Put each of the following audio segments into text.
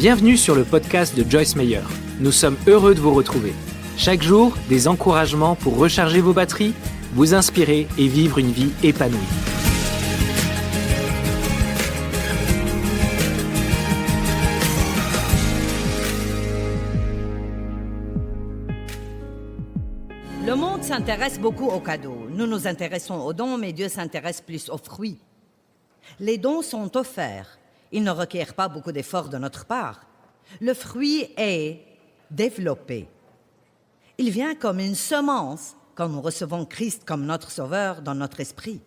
Bienvenue sur le podcast de Joyce Meyer. Nous sommes heureux de vous retrouver. Chaque jour, des encouragements pour recharger vos batteries, vous inspirer et vivre une vie épanouie. Le monde s'intéresse beaucoup aux cadeaux. Nous nous intéressons aux dons, mais Dieu s'intéresse plus aux fruits. Les dons sont offerts. Ils ne requièrent pas beaucoup d'efforts de notre part. Le fruit est développé. Il vient comme une semence quand nous recevons Christ comme notre Sauveur dans notre esprit.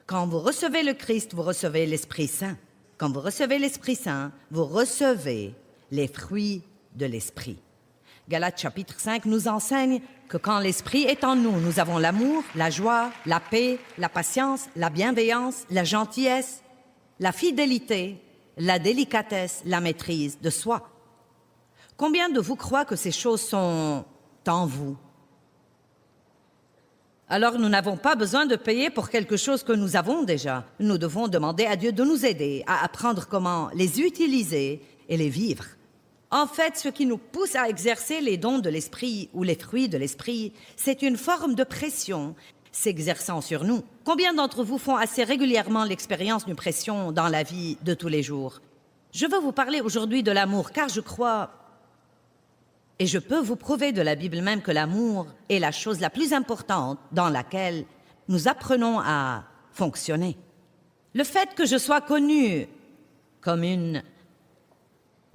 Quand vous recevez le Christ, vous recevez l'Esprit Saint. Quand vous recevez l'Esprit Saint, vous recevez les fruits de l'Esprit. Galates chapitre 5 nous enseigne que quand l'Esprit est en nous, nous avons l'amour, la joie, la paix, la patience, la bienveillance, la gentillesse, la fidélité, la délicatesse, la maîtrise de soi. Combien de vous croient que ces choses sont en vous? Alors nous n'avons pas besoin de payer pour quelque chose que nous avons déjà. Nous devons demander à Dieu de nous aider à apprendre comment les utiliser et les vivre. En fait, ce qui nous pousse à exercer les dons de l'esprit ou les fruits de l'esprit, c'est une forme de pression s'exerçant sur nous. Combien d'entre vous font assez régulièrement l'expérience d'une pression dans la vie de tous les jours? Je veux vous parler aujourd'hui de l'amour, car je crois, et je peux vous prouver de la Bible même que l'amour est la chose la plus importante dans laquelle nous apprenons à fonctionner. Le fait que je sois connue comme une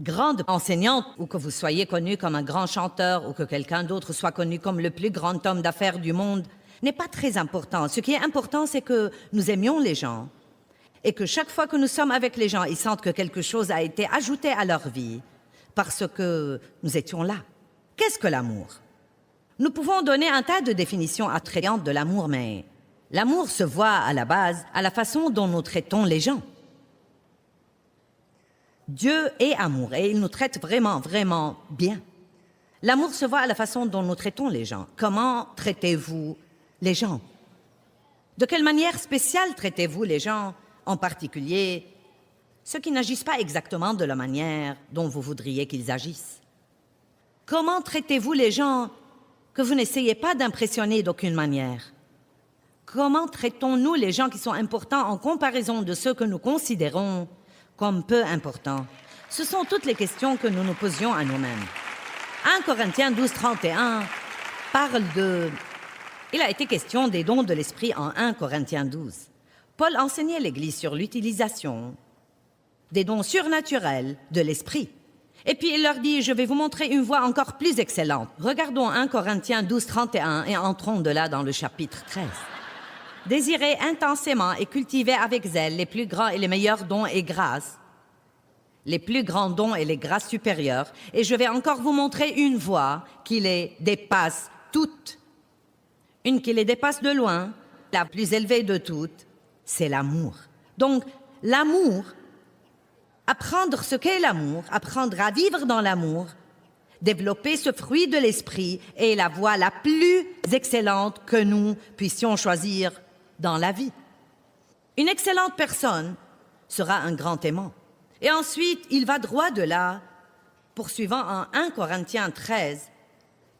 grande enseignante, ou que vous soyez connu comme un grand chanteur, ou que quelqu'un d'autre soit connu comme le plus grand homme d'affaires du monde, n'est pas très important. Ce qui est important, c'est que nous aimions les gens et que chaque fois que nous sommes avec les gens, ils sentent que quelque chose a été ajouté à leur vie parce que nous étions là. Qu'est-ce que l'amour? Nous pouvons donner un tas de définitions attrayantes de l'amour, mais l'amour se voit à la base à la façon dont nous traitons les gens. Dieu est amour et il nous traite vraiment, vraiment bien. L'amour se voit à la façon dont nous traitons les gens. Comment traitez-vous les gens? De quelle manière spéciale traitez-vous les gens, en particulier ceux qui n'agissent pas exactement de la manière dont vous voudriez qu'ils agissent? Comment traitez-vous les gens que vous n'essayez pas d'impressionner d'aucune manière? Comment traitons-nous les gens qui sont importants en comparaison de ceux que nous considérons comme peu importants? Ce sont toutes les questions que nous nous posions à nous-mêmes. 1 Corinthiens 12, 31 parle de... Il a été question des dons de l'Esprit en 1 Corinthiens 12. Paul enseignait l'Église sur l'utilisation des dons surnaturels de l'Esprit. Et puis il leur dit, je vais vous montrer une voie encore plus excellente. Regardons 1 Corinthiens 12, 31 et entrons de là dans le chapitre 13. Désirez intensément et cultivez avec zèle les plus grands et les meilleurs dons et grâces, les plus grands dons et les grâces supérieures, et je vais encore vous montrer une voie qui les dépasse toutes. Une qui les dépasse de loin, la plus élevée de toutes, c'est l'amour. Donc, l'amour, apprendre ce qu'est l'amour, apprendre à vivre dans l'amour, développer ce fruit de l'esprit est la voie la plus excellente que nous puissions choisir dans la vie. Une excellente personne sera un grand aimant. Et ensuite, il va droit de là, poursuivant en 1 Corinthiens 13,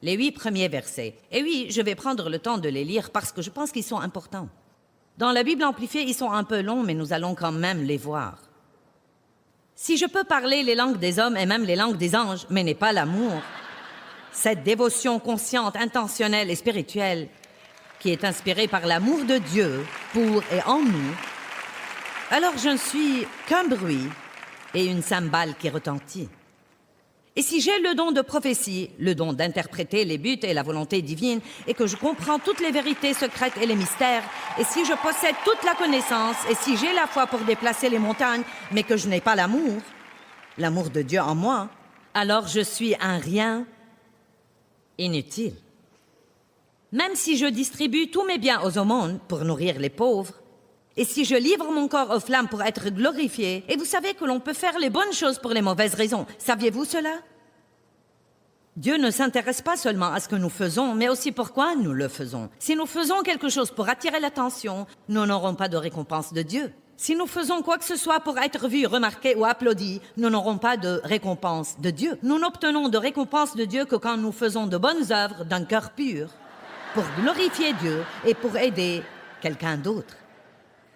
les 8 premiers versets. Et oui, je vais prendre le temps de les lire parce que je pense qu'ils sont importants. Dans la Bible amplifiée, ils sont un peu longs, mais nous allons quand même les voir. Si je peux parler les langues des hommes et même les langues des anges, mais n'ai pas l'amour, cette dévotion consciente, intentionnelle et spirituelle qui est inspirée par l'amour de Dieu pour et en nous, alors je ne suis qu'un bruit et une cymbale qui retentit. Et si j'ai le don de prophétie, le don d'interpréter les buts et la volonté divine, et que je comprends toutes les vérités secrètes et les mystères, et si je possède toute la connaissance, et si j'ai la foi pour déplacer les montagnes, mais que je n'ai pas l'amour de Dieu en moi, alors je suis un rien inutile. Même si je distribue tous mes biens aux aumônes pour nourrir les pauvres, et si je livre mon corps aux flammes pour être glorifié, et vous savez que l'on peut faire les bonnes choses pour les mauvaises raisons, saviez-vous cela? Dieu ne s'intéresse pas seulement à ce que nous faisons, mais aussi pourquoi nous le faisons. Si nous faisons quelque chose pour attirer l'attention, nous n'aurons pas de récompense de Dieu. Si nous faisons quoi que ce soit pour être vus, remarqués ou applaudis, nous n'aurons pas de récompense de Dieu. Nous n'obtenons de récompense de Dieu que quand nous faisons de bonnes œuvres d'un cœur pur, pour glorifier Dieu et pour aider quelqu'un d'autre.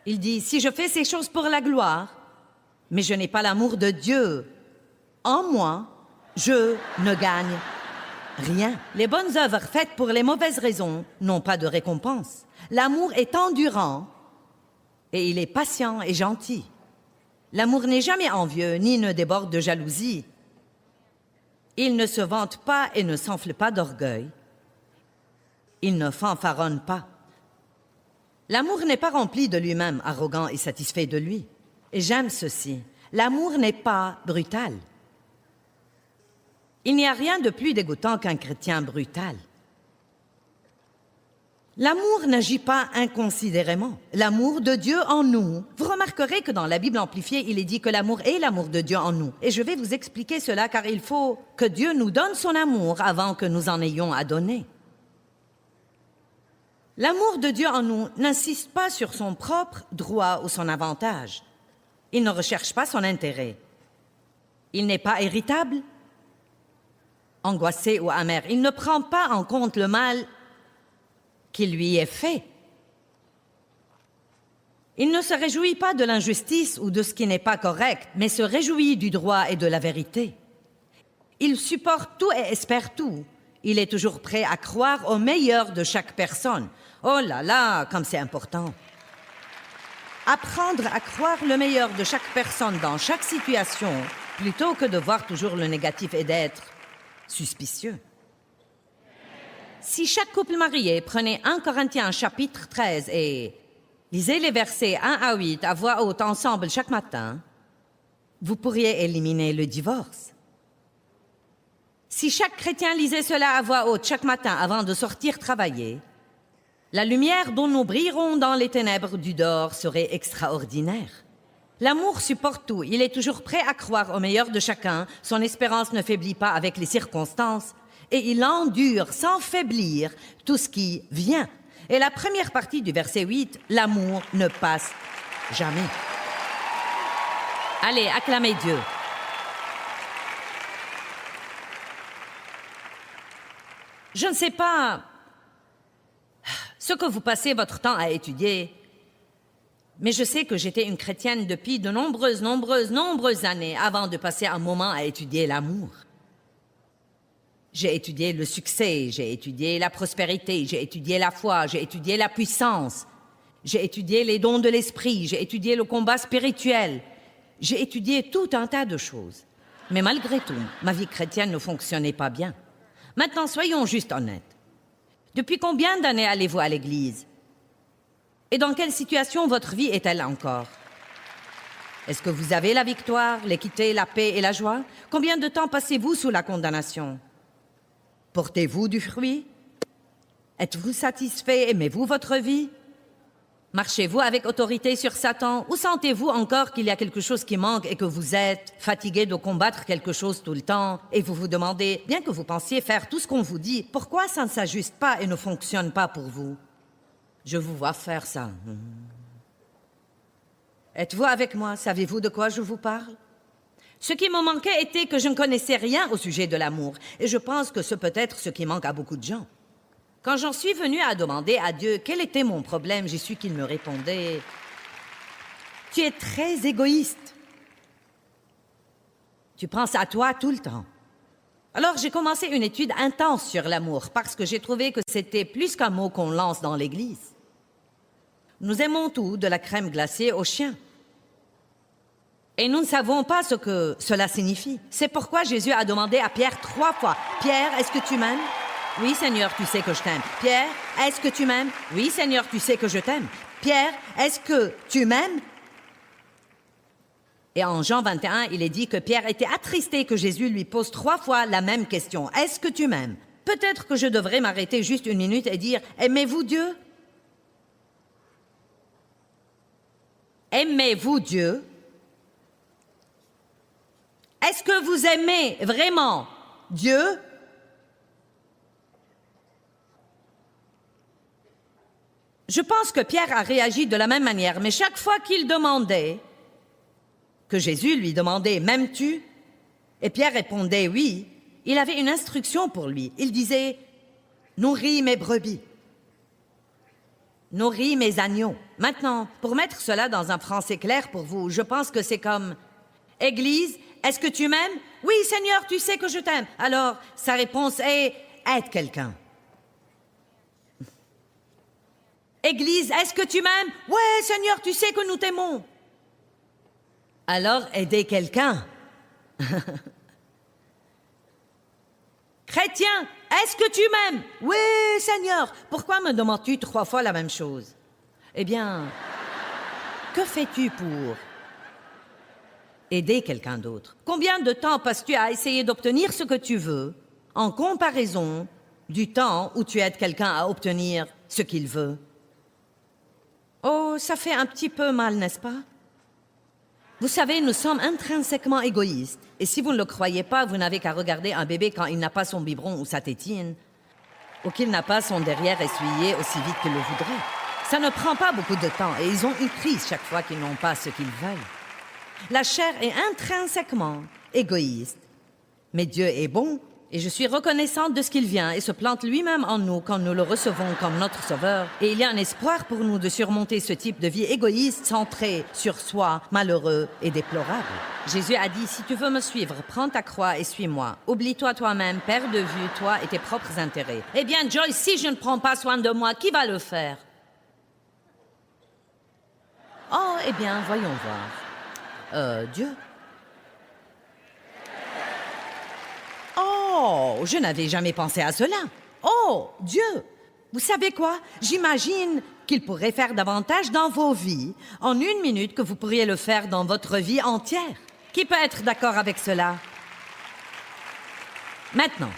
Il dit, si je fais ces choses pour la gloire, mais je n'ai pas l'amour de Dieu en moi, je ne gagne rien. Les bonnes œuvres faites pour les mauvaises raisons n'ont pas de récompense. L'amour est endurant et il est patient et gentil. L'amour n'est jamais envieux ni ne déborde de jalousie. Il ne se vante pas et ne s'enfle pas d'orgueil. Il ne fanfaronne pas. L'amour n'est pas rempli de lui-même, arrogant et satisfait de lui. Et j'aime ceci. L'amour n'est pas brutal. Il n'y a rien de plus dégoûtant qu'un chrétien brutal. L'amour n'agit pas inconsidérément. L'amour de Dieu en nous. Vous remarquerez que dans la Bible amplifiée, il est dit que l'amour est l'amour de Dieu en nous. Et je vais vous expliquer cela car il faut que Dieu nous donne son amour avant que nous en ayons à donner. L'amour de Dieu en nous n'insiste pas sur son propre droit ou son avantage. Il ne recherche pas son intérêt. Il n'est pas irritable, angoissé ou amer. Il ne prend pas en compte le mal qui lui est fait. Il ne se réjouit pas de l'injustice ou de ce qui n'est pas correct, mais se réjouit du droit et de la vérité. Il supporte tout et espère tout. Il est toujours prêt à croire au meilleur de chaque personne. Oh là là, comme c'est important. Apprendre à croire le meilleur de chaque personne dans chaque situation, plutôt que de voir toujours le négatif et d'être suspicieux. Si chaque couple marié prenait 1 Corinthiens chapitre 13 et lisait les versets 1 à 8 à voix haute ensemble chaque matin, vous pourriez éliminer le divorce. Si chaque chrétien lisait cela à voix haute chaque matin avant de sortir travailler, la lumière dont nous brillerons dans les ténèbres du dehors serait extraordinaire. L'amour supporte tout. Il est toujours prêt à croire au meilleur de chacun. Son espérance ne faiblit pas avec les circonstances. Et il endure sans faiblir tout ce qui vient. Et la première partie du verset 8, l'amour ne passe jamais. Allez, acclamez Dieu. Je ne sais pas ce que vous passez votre temps à étudier, mais je sais que j'étais une chrétienne depuis de nombreuses années avant de passer un moment à étudier l'amour. J'ai étudié le succès, j'ai étudié la prospérité, j'ai étudié la foi, j'ai étudié la puissance, j'ai étudié les dons de l'esprit, j'ai étudié le combat spirituel, j'ai étudié tout un tas de choses. Mais malgré tout, ma vie chrétienne ne fonctionnait pas bien. Maintenant, soyons juste honnêtes. Depuis combien d'années allez-vous à l'église? Et dans quelle situation votre vie est-elle encore? Est-ce que vous avez la victoire, l'équité, la paix et la joie? Combien de temps passez-vous sous la condamnation? Portez-vous du fruit? Êtes-vous satisfait? Aimez-vous votre vie? Marchez-vous avec autorité sur Satan? Ou sentez-vous encore qu'il y a quelque chose qui manque et que vous êtes fatigué de combattre quelque chose tout le temps et vous vous demandez, bien que vous pensiez faire tout ce qu'on vous dit, pourquoi ça ne s'ajuste pas et ne fonctionne pas pour vous? Je vous vois faire ça. Êtes-vous avec moi? Savez-vous de quoi je vous parle? Ce qui me manquait était que je ne connaissais rien au sujet de l'amour et je pense que ce peut être ce qui manque à beaucoup de gens. Quand j'en suis venue à demander à Dieu quel était mon problème, j'ai su qu'il me répondait « Tu es très égoïste. Tu penses à toi tout le temps. » Alors j'ai commencé une étude intense sur l'amour parce que j'ai trouvé que c'était plus qu'un mot qu'on lance dans l'Église. Nous aimons tout, de la crème glacée aux chiens. Et nous ne savons pas ce que cela signifie. C'est pourquoi Jésus a demandé à Pierre 3 fois « Pierre, est-ce que tu m'aimes ?» « Oui, Seigneur, tu sais que je t'aime. »« Pierre, est-ce que tu m'aimes ?»« Oui, Seigneur, tu sais que je t'aime. »« Pierre, est-ce que tu m'aimes ?» Et en Jean 21, il est dit que Pierre était attristé que Jésus lui pose 3 fois la même question. « Est-ce que tu m'aimes ?» Peut-être que je devrais m'arrêter juste 1 minute et dire « Aimez-vous Dieu ?» Aimez-vous Dieu? Est-ce que vous aimez vraiment Dieu? Je pense que Pierre a réagi de la même manière, mais chaque fois qu'il demandait, que Jésus lui demandait « M'aimes-tu » et Pierre répondait « Oui », il avait une instruction pour lui. Il disait « Nourris mes brebis, nourris mes agneaux ». Maintenant, pour mettre cela dans un français clair pour vous, je pense que c'est comme « Église, est-ce que tu m'aimes ?»« Oui, Seigneur, tu sais que je t'aime. » Alors, sa réponse est « Aide quelqu'un. » Église, est-ce que tu m'aimes? Ouais, Seigneur, tu sais que nous t'aimons. Alors, aidez quelqu'un. Chrétien, est-ce que tu m'aimes? Oui, Seigneur. Pourquoi me demandes-tu 3 fois la même chose? Eh bien, que fais-tu pour aider quelqu'un d'autre? Combien de temps passes-tu à essayer d'obtenir ce que tu veux en comparaison du temps où tu aides quelqu'un à obtenir ce qu'il veut? Oh, ça fait un petit peu mal, n'est-ce pas? Vous savez, nous sommes intrinsèquement égoïstes. Et si vous ne le croyez pas, vous n'avez qu'à regarder un bébé quand il n'a pas son biberon ou sa tétine, ou qu'il n'a pas son derrière essuyé aussi vite qu'il le voudrait. Ça ne prend pas beaucoup de temps et ils ont une crise chaque fois qu'ils n'ont pas ce qu'ils veulent. La chair est intrinsèquement égoïste. Mais Dieu est bon et je suis reconnaissante de ce qu'il vient et se plante lui-même en nous quand nous le recevons comme notre sauveur. Et il y a un espoir pour nous de surmonter ce type de vie égoïste, centré sur soi, malheureux et déplorable. Jésus a dit, si tu veux me suivre, prends ta croix et suis-moi. Oublie-toi toi-même, perds de vue toi et tes propres intérêts. Eh bien, Joyce, si je ne prends pas soin de moi, qui va le faire? Oh, eh bien, voyons voir. Dieu. Oh, je n'avais jamais pensé à cela. Oh, Dieu! Vous savez quoi? J'imagine qu'il pourrait faire davantage dans vos vies en 1 minute que vous pourriez le faire dans votre vie entière. Qui peut être d'accord avec cela? Maintenant,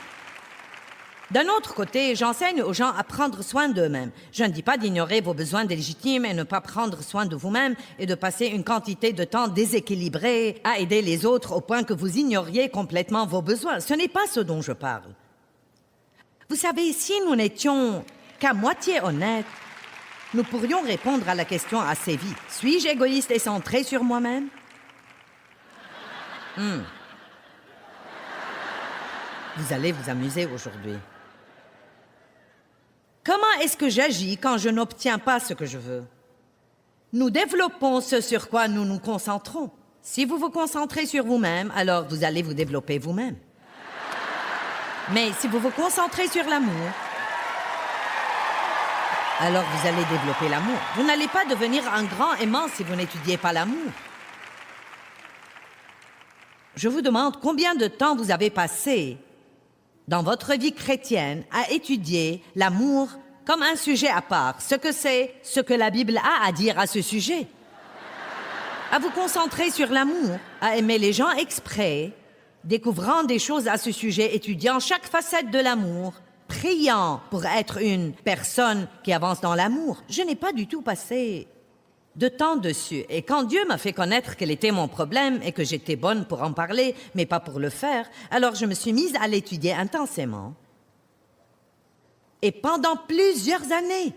d'un autre côté, j'enseigne aux gens à prendre soin d'eux-mêmes. Je ne dis pas d'ignorer vos besoins légitimes et ne pas prendre soin de vous-même et de passer une quantité de temps déséquilibré à aider les autres au point que vous ignoriez complètement vos besoins. Ce n'est pas ce dont je parle. Vous savez, si nous n'étions qu'à moitié honnêtes, nous pourrions répondre à la question assez vite. Suis-je égoïste et centré sur moi-même? Vous allez vous amuser aujourd'hui. Comment est-ce que j'agis quand je n'obtiens pas ce que je veux? Nous développons ce sur quoi nous nous concentrons. Si vous vous concentrez sur vous-même, alors vous allez vous développer vous-même. Mais si vous vous concentrez sur l'amour, alors vous allez développer l'amour. Vous n'allez pas devenir un grand aimant si vous n'étudiez pas l'amour. Je vous demande combien de temps vous avez passé dans votre vie chrétienne à étudier l'amour comme un sujet à part, ce que c'est, ce que la Bible a à dire à ce sujet. À vous concentrer sur l'amour, à aimer les gens exprès, découvrant des choses à ce sujet, étudiant chaque facette de l'amour, priant pour être une personne qui avance dans l'amour. Je n'ai pas du tout passé de temps dessus. Et quand Dieu m'a fait connaître quel était mon problème et que j'étais bonne pour en parler, mais pas pour le faire, alors je me suis mise à l'étudier intensément. Et pendant plusieurs années.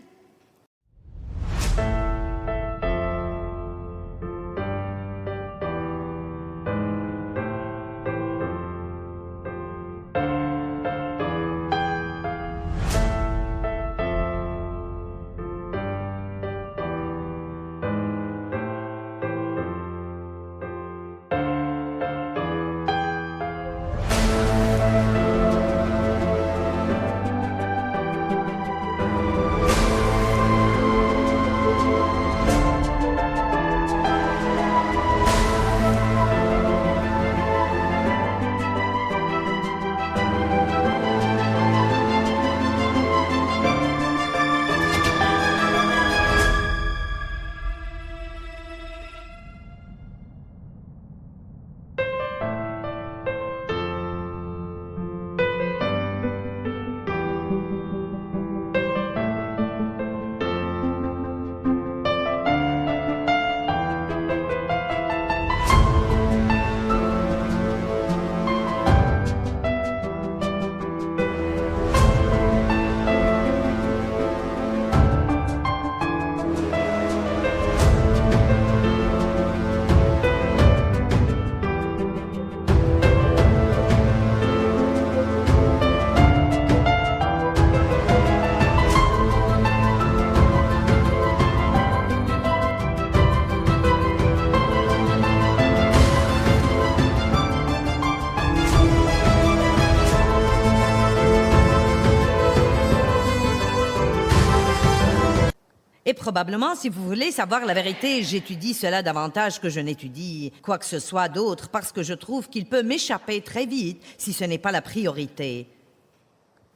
probablement, si vous voulez savoir la vérité, j'étudie cela davantage que je n'étudie quoi que ce soit d'autre, parce que je trouve qu'il peut m'échapper très vite si ce n'est pas la priorité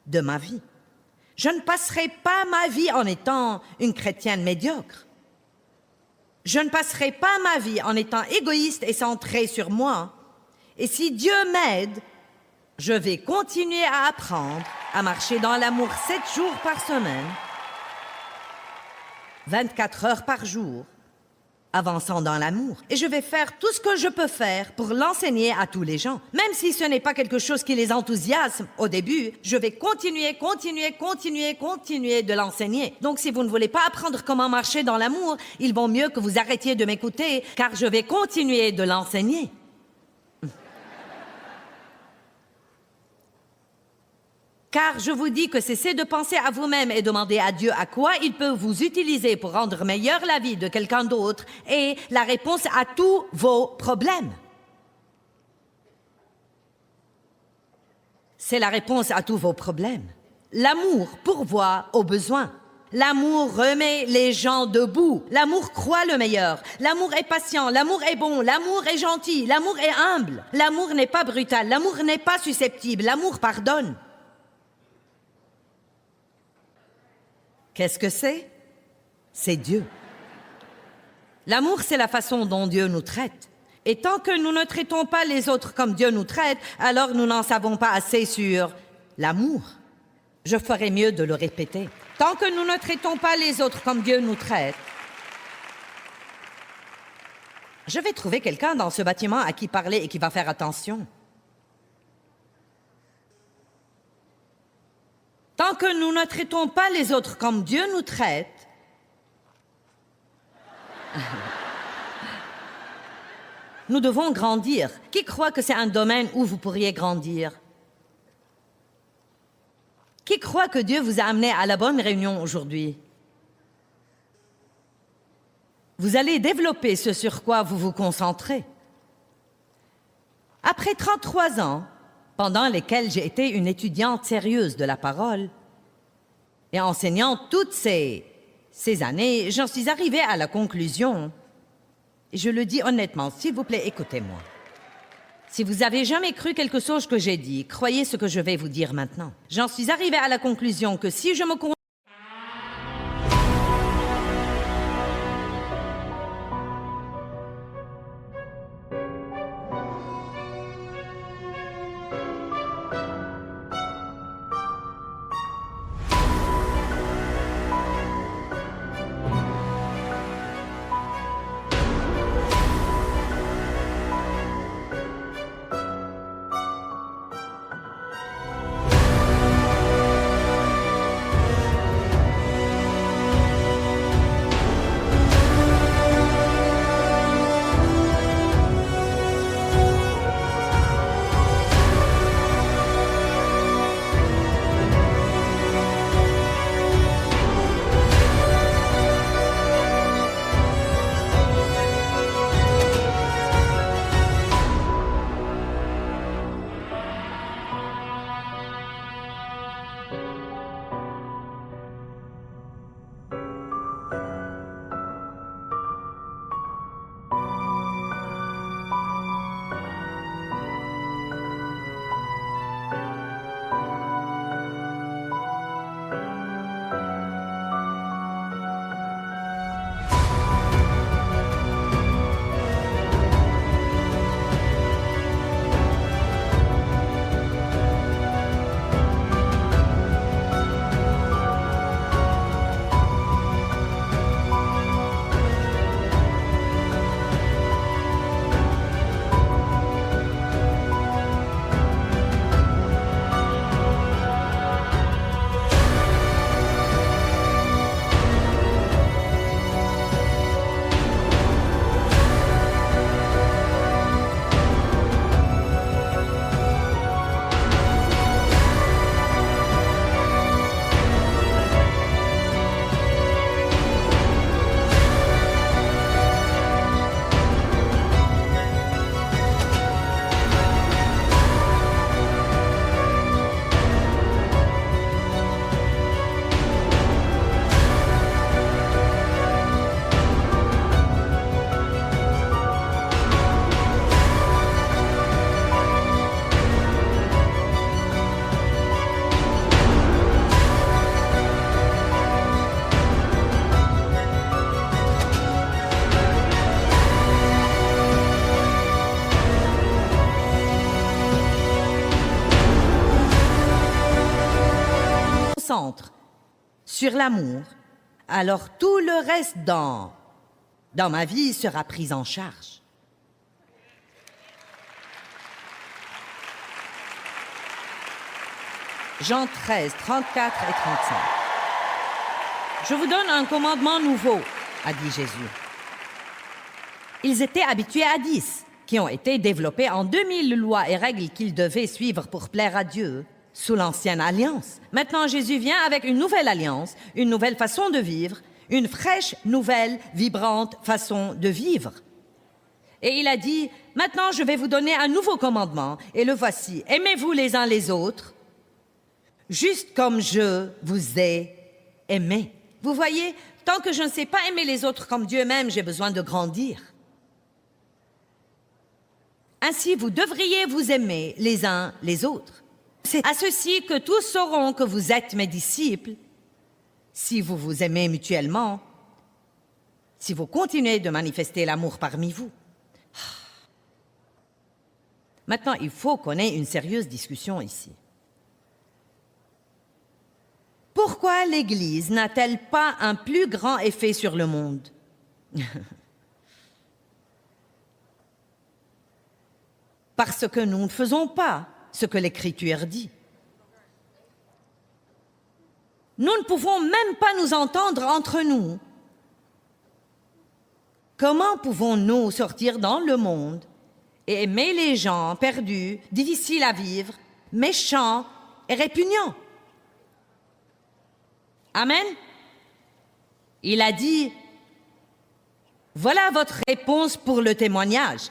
de ma vie. Je ne passerai pas ma vie en étant une chrétienne médiocre. Je ne passerai pas ma vie en étant égoïste et centrée sur moi. Et si Dieu m'aide, je vais continuer à apprendre à marcher dans l'amour 7 jours par semaine, 24 heures par jour, avançant dans l'amour. Et je vais faire tout ce que je peux faire pour l'enseigner à tous les gens. Même si ce n'est pas quelque chose qui les enthousiasme au début, je vais continuer de l'enseigner. Donc si vous ne voulez pas apprendre comment marcher dans l'amour, il vaut mieux que vous arrêtiez de m'écouter, car je vais continuer de l'enseigner. Car je vous dis que cessez de penser à vous-même et demandez à Dieu à quoi il peut vous utiliser pour rendre meilleure la vie de quelqu'un d'autre et la réponse à tous vos problèmes. C'est la réponse à tous vos problèmes. L'amour pourvoit aux besoins. L'amour remet les gens debout. L'amour croit le meilleur. L'amour est patient. L'amour est bon. L'amour est gentil. L'amour est humble. L'amour n'est pas brutal. L'amour n'est pas susceptible. L'amour pardonne. Qu'est-ce que c'est? C'est Dieu. L'amour, c'est la façon dont Dieu nous traite. Et tant que nous ne traitons pas les autres comme Dieu nous traite, alors nous n'en savons pas assez sur l'amour. Je ferais mieux de le répéter. Tant que nous ne traitons pas les autres comme Dieu nous traite, je vais trouver quelqu'un dans ce bâtiment à qui parler et qui va faire attention. Tant que nous ne traitons pas les autres comme Dieu nous traite, nous devons grandir. Qui croit que c'est un domaine où vous pourriez grandir? Qui croit que Dieu vous a amené à la bonne réunion aujourd'hui? Vous allez développer ce sur quoi vous vous concentrez. Après 33 ans, pendant lesquels j'ai été une étudiante sérieuse de la parole, et enseignant toutes ces années, j'en suis arrivée à la conclusion, et je le dis honnêtement, s'il vous plaît, écoutez-moi. Si vous avez jamais cru quelque chose que j'ai dit, croyez ce que je vais vous dire maintenant. J'en suis arrivée à la conclusion que si je me concentre sur l'amour, alors tout le reste dans ma vie sera pris en charge. Jean 13, 34 et 35. Je vous donne un commandement nouveau, a dit Jésus. Ils étaient habitués à 10, qui ont été développées en 2000 lois et règles qu'ils devaient suivre pour plaire à Dieu, sous l'ancienne alliance. Maintenant, Jésus vient avec une nouvelle alliance, une nouvelle façon de vivre, une fraîche, nouvelle, vibrante façon de vivre. Et il a dit, maintenant je vais vous donner un nouveau commandement, et le voici, aimez-vous les uns les autres, juste comme je vous ai aimé. Vous voyez, tant que je ne sais pas aimer les autres comme Dieu m'aime, j'ai besoin de grandir. Ainsi, vous devriez vous aimer les uns les autres. C'est à ceci que tous sauront que vous êtes mes disciples, si vous vous aimez mutuellement, si vous continuez de manifester l'amour parmi vous. Maintenant, il faut qu'on ait une sérieuse discussion ici. Pourquoi l'Église n'a-t-elle pas un plus grand effet sur le monde? Parce que nous ne faisons pas ce que l'Écriture dit. Nous ne pouvons même pas nous entendre entre nous. Comment pouvons-nous sortir dans le monde et aimer les gens perdus, difficiles à vivre, méchants et répugnants? Amen. Il a dit, voilà votre réponse pour le témoignage.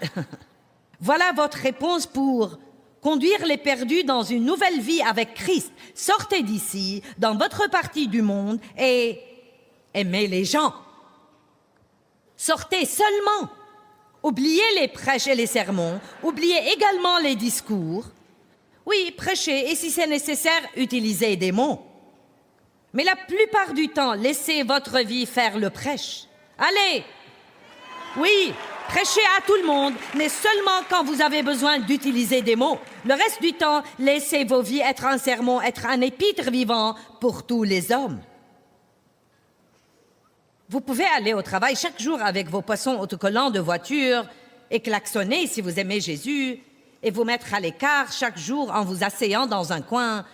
Voilà votre réponse pour conduire les perdus dans une nouvelle vie avec Christ. Sortez d'ici, dans votre partie du monde, et aimez les gens. Sortez seulement. Oubliez les prêches et les sermons. Oubliez également les discours. Oui, prêchez, et si c'est nécessaire, utilisez des mots. Mais la plupart du temps, laissez votre vie faire le prêche. Allez! Oui, prêchez à tout le monde, mais seulement quand vous avez besoin d'utiliser des mots. Le reste du temps, laissez vos vies être un sermon, être un épître vivant pour tous les hommes. Vous pouvez aller au travail chaque jour avec vos poissons autocollants de voiture et klaxonner si vous aimez Jésus et vous mettre à l'écart chaque jour en vous asseyant dans un coin.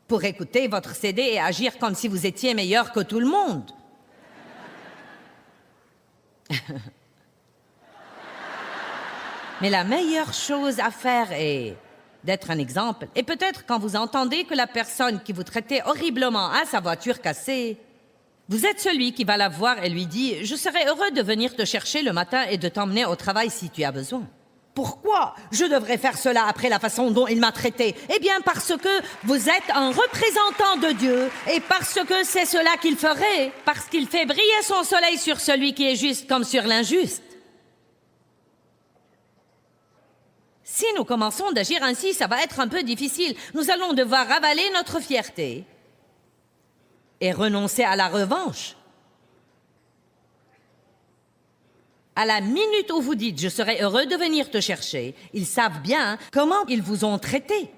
Pour écouter votre CD et agir comme si vous étiez meilleur que tout le monde. Mais la meilleure chose à faire est d'être un exemple. Et peut-être quand vous entendez que la personne qui vous traitait horriblement a sa voiture cassée, vous êtes celui qui va la voir et lui dit « Je serais heureux de venir te chercher le matin et de t'emmener au travail si tu as besoin. » Pourquoi je devrais faire cela après la façon dont il m'a traité? Eh bien, parce que vous êtes un représentant de Dieu et parce que c'est cela qu'il ferait, parce qu'il fait briller son soleil sur celui qui est juste comme sur l'injuste. Si nous commençons d'agir ainsi, ça va être un peu difficile. Nous allons devoir avaler notre fierté et renoncer à la revanche. À la minute où vous dites « Je serais heureux de venir te chercher », ils savent bien comment ils vous ont traité.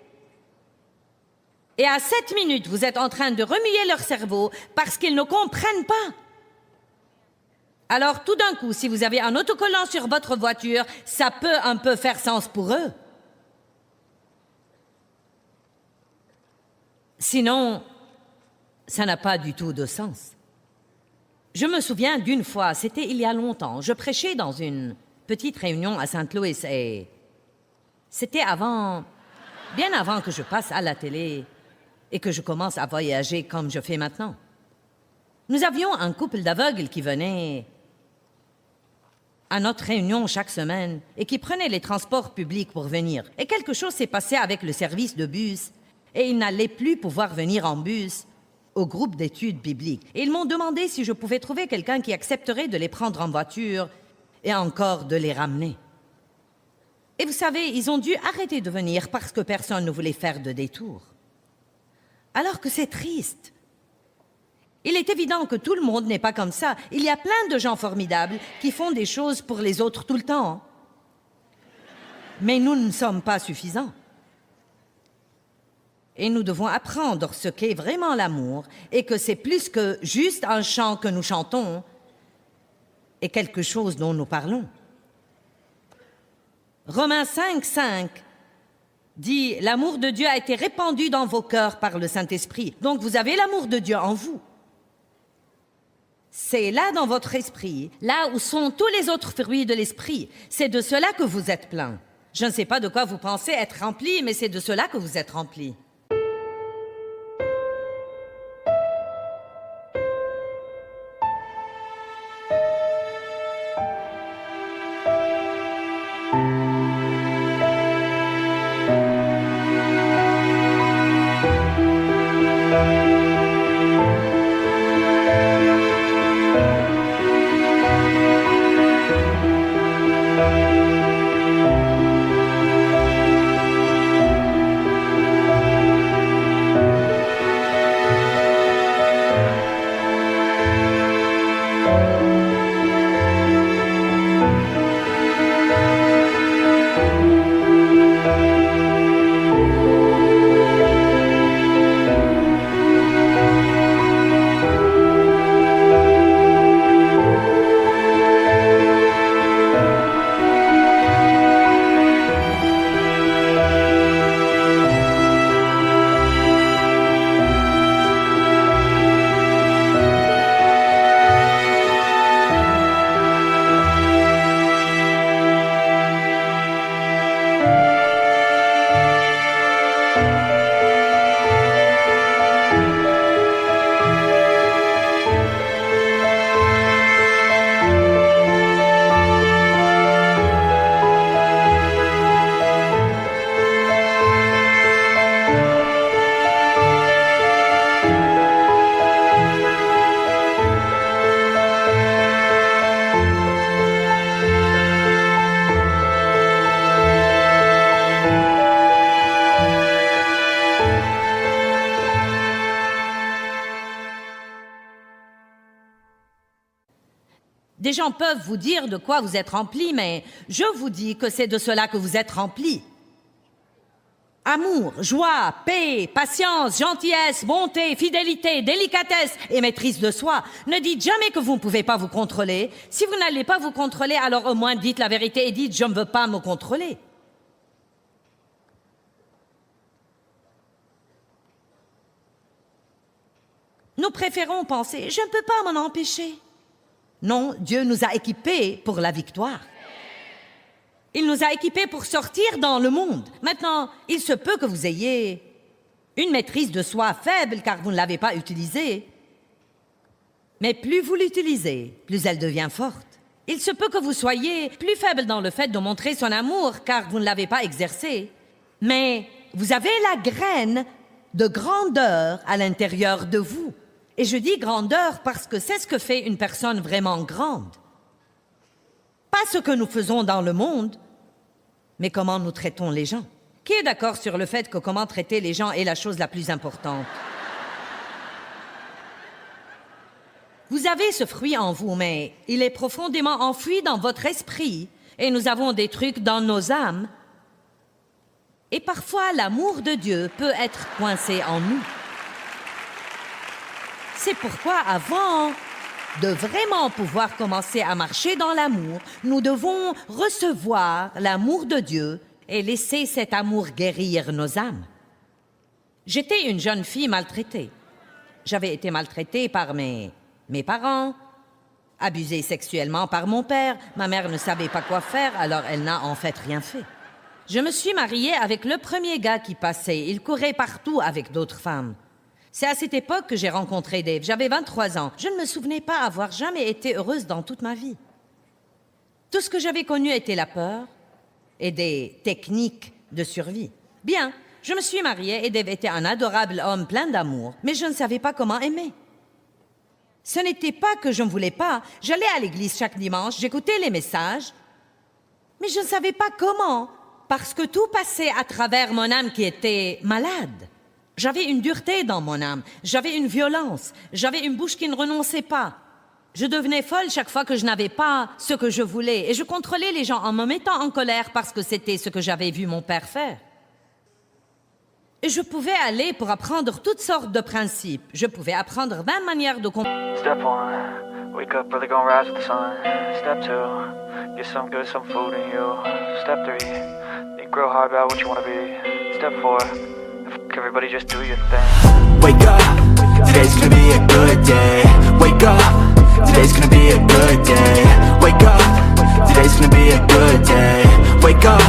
Et à cette minute, vous êtes en train de remuer leur cerveau parce qu'ils ne comprennent pas. Alors tout d'un coup, si vous avez un autocollant sur votre voiture, ça peut un peu faire sens pour eux. Sinon, ça n'a pas du tout de sens. Je me souviens d'une fois, c'était il y a longtemps, je prêchais dans une petite réunion à Saint-Louis et c'était bien avant que je passe à la télé et que je commence à voyager comme je fais maintenant. Nous avions un couple d'aveugles qui venait à notre réunion chaque semaine et qui prenait les transports publics pour venir. Et quelque chose s'est passé avec le service de bus et ils n'allaient plus pouvoir venir en bus au groupe d'études bibliques. Et ils m'ont demandé si je pouvais trouver quelqu'un qui accepterait de les prendre en voiture et encore de les ramener. Et vous savez, ils ont dû arrêter de venir parce que personne ne voulait faire de détour. Alors que c'est triste. Il est évident que tout le monde n'est pas comme ça. Il y a plein de gens formidables qui font des choses pour les autres tout le temps. Mais nous ne sommes pas suffisants. Et nous devons apprendre ce qu'est vraiment l'amour et que c'est plus que juste un chant que nous chantons et quelque chose dont nous parlons. Romains 5:5 dit « L'amour de Dieu a été répandu dans vos cœurs par le Saint-Esprit. » Donc vous avez l'amour de Dieu en vous. C'est là dans votre esprit, là où sont tous les autres fruits de l'esprit. C'est de cela que vous êtes plein. Je ne sais pas de quoi vous pensez être rempli, mais c'est de cela que vous êtes rempli. Des gens peuvent vous dire de quoi vous êtes rempli, mais je vous dis que c'est de cela que vous êtes rempli. Amour, joie, paix, patience, gentillesse, bonté, fidélité, délicatesse et maîtrise de soi. Ne dites jamais que vous ne pouvez pas vous contrôler. Si vous n'allez pas vous contrôler, alors au moins dites la vérité et dites « je ne veux pas me contrôler ». Nous préférons penser « je ne peux pas m'en empêcher ». Non, Dieu nous a équipés pour la victoire. Il nous a équipés pour sortir dans le monde. Maintenant, il se peut que vous ayez une maîtrise de soi faible car vous ne l'avez pas utilisée. Mais plus vous l'utilisez, plus elle devient forte. Il se peut que vous soyez plus faible dans le fait de montrer son amour car vous ne l'avez pas exercé. Mais vous avez la graine de grandeur à l'intérieur de vous. Et je dis grandeur parce que c'est ce que fait une personne vraiment grande. Pas ce que nous faisons dans le monde, mais comment nous traitons les gens. Qui est d'accord sur le fait que comment traiter les gens est la chose la plus importante? Vous avez ce fruit en vous, mais il est profondément enfoui dans votre esprit et nous avons des trucs dans nos âmes. Et parfois, l'amour de Dieu peut être coincé en nous. C'est pourquoi, avant de vraiment pouvoir commencer à marcher dans l'amour, nous devons recevoir l'amour de Dieu et laisser cet amour guérir nos âmes. J'étais une jeune fille maltraitée. J'avais été maltraitée par mes parents, abusée sexuellement par mon père. Ma mère ne savait pas quoi faire, alors elle n'a en fait rien fait. Je me suis mariée avec le premier gars qui passait. Il courait partout avec d'autres femmes. C'est à cette époque que j'ai rencontré Dave. J'avais 23 ans. Je ne me souvenais pas avoir jamais été heureuse dans toute ma vie. Tout ce que j'avais connu était la peur et des techniques de survie. Bien, je me suis mariée et Dave était un adorable homme plein d'amour, mais je ne savais pas comment aimer. Ce n'était pas que je ne voulais pas. J'allais à l'église chaque dimanche, j'écoutais les messages, mais je ne savais pas comment parce que tout passait à travers mon âme qui était malade. J'avais une dureté dans mon âme, j'avais une violence, j'avais une bouche qui ne renonçait pas. Je devenais folle chaque fois que je n'avais pas ce que je voulais et je contrôlais les gens en me mettant en colère parce que c'était ce que j'avais vu mon père faire. Et je pouvais aller pour apprendre toutes sortes de principes. Je pouvais apprendre 20 manières de comprendre. Step 1, wake up early, gonna rise with the sun. Step 2, get some good, some food in you. Step 3, think real hard about what you wanna be. Step 4, everybody just do your thing. Wake up, today's gonna be a good day. Wake up, today's gonna be a good day. Wake up, today's gonna be a good day. Wake up,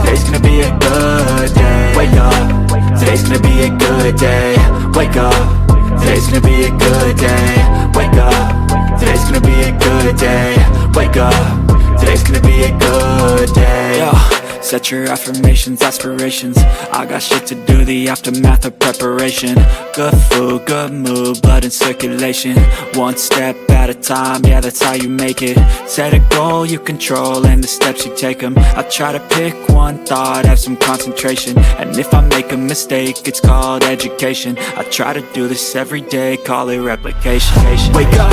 today's gonna be a good day. Wake up, today's gonna be a good day. Wake up, today's gonna be a good day. Wake up, today's gonna be a good day. Wake up, today's gonna be a good day. Yo. Set your affirmations, aspirations. I got shit to do, the aftermath of preparation. Good food, good mood, blood in circulation. One step at a time, yeah, that's how you make it. Set a goal you control and the steps you take them. I try to pick one thought, have some concentration. And if I make a mistake, it's called education. I try to do this every day, call it replication. Wake up,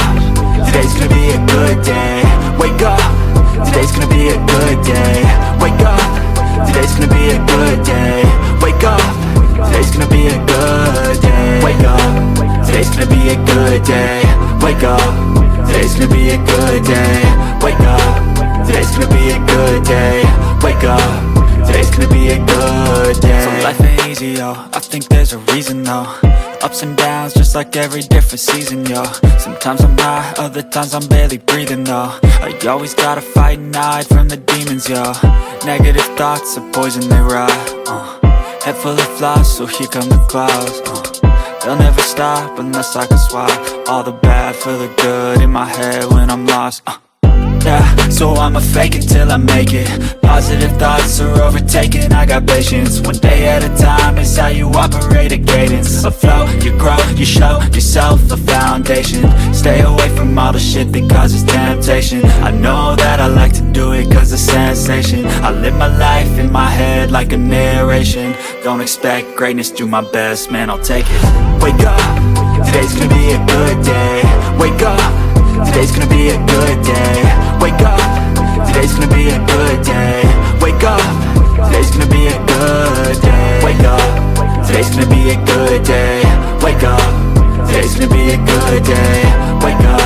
today's gonna be a good day. Wake up, today's gonna be a good day. Wake up, today's gonna be a good day. Wake up, today's gonna be a good day. Wake up, today's gonna be a good day. Wake up, today's gonna be a good day. Wake up, today's gonna be a good day. Wake up, today's gonna be a good day. So life ain't easy, yo, I think there's a reason though. Ups and downs, just like every different season, yo. Sometimes I'm high, other times I'm barely breathing, though. I always gotta fight and hide from the demons, yo. Negative thoughts are poison, they rot, Head full of flies, so here come the clouds, They'll never stop unless I can swap all the bad for the good in my head when I'm lost, Yeah, so I'ma fake it till I make it. Positive thoughts are overtaken, I got patience. One day at a time is how you operate a cadence. A flow, you grow, you show yourself a foundation. Stay away from all the shit that causes temptation. I know that I like to do it cause it's sensation. I live my life in my head like a narration. Don't expect greatness, do my best, man, I'll take it. Wake up, today's gonna be a good day. Wake up, today's gonna be a good day. Wake up, today's gonna be a good day. Wake up, today's gonna be a good day. Wake up, today's gonna be a good day. Wake up, today's gonna be a good day. Wake up,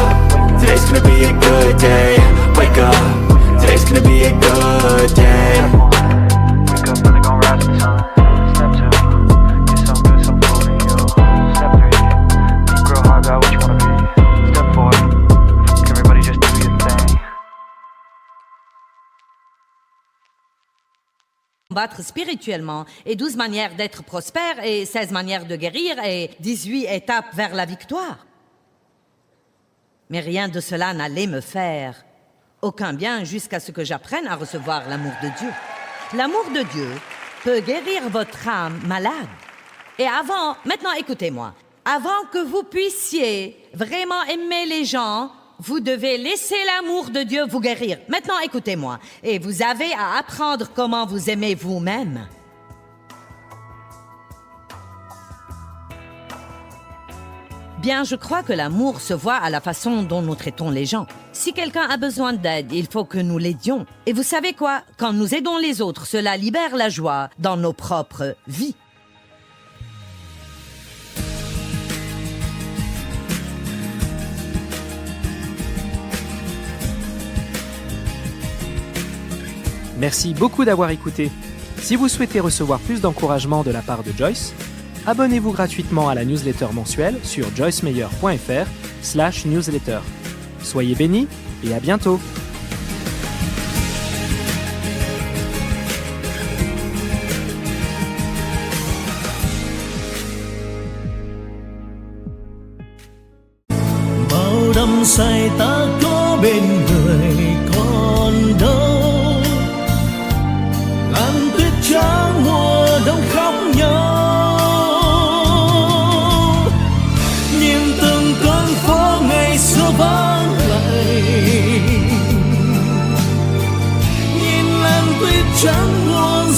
today's gonna be a good day. Wake up, today's gonna be a good day. Wake up early, gonna rise with the sun. Step 2, get some good, some food in you. Step 3, think real hard about what you wanna be. Step 4, everybody just do your thing. Combattre spirituellement et 12 manières d'être prospère et 16 manières de guérir et 18 étapes vers la victoire. Mais rien de cela n'allait me faire aucun bien jusqu'à ce que j'apprenne à recevoir l'amour de Dieu. L'amour de Dieu peut guérir votre âme malade. Et maintenant écoutez-moi, avant que vous puissiez vraiment aimer les gens, vous devez laisser l'amour de Dieu vous guérir. Maintenant, écoutez-moi. Et vous avez à apprendre comment vous aimez vous-même. Bien, je crois que l'amour se voit à la façon dont nous traitons les gens. Si quelqu'un a besoin d'aide, il faut que nous l'aidions. Et vous savez quoi? Quand nous aidons les autres, cela libère la joie dans nos propres vies. Merci beaucoup d'avoir écouté. Si vous souhaitez recevoir plus d'encouragement de la part de Joyce, abonnez-vous gratuitement à la newsletter mensuelle sur joycemeyer.fr/newsletter. Soyez bénis et à bientôt. Bao đắm say ta có bên người còn đâu. Làn tuyết trắng mùa đông khóc nhau, nhìn từng con phố ngày xưa vắng lạnh, nhìn làn tuyết trắng buồn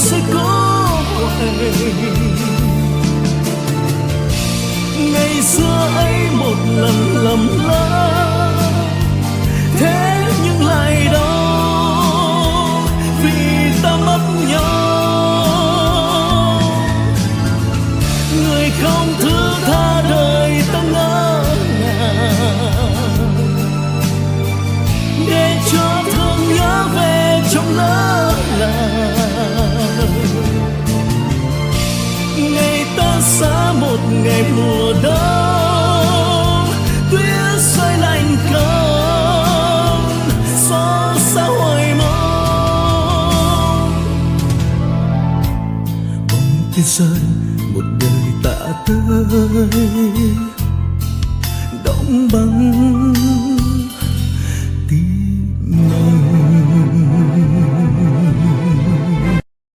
xưa ấy một lần lầm lỡ, thế nhưng lại đau vì ta mất nhau. Người không thứ tha đời ta ngỡ ngàng, để cho thương nhớ về trong lỡ làng. Ngày ta xa một ngày mùa đông, tuyết rơi lạnh cóng, xót xa hoài mong. Bóng tuyết rơi một đời ta tới, đóng băng tim mình.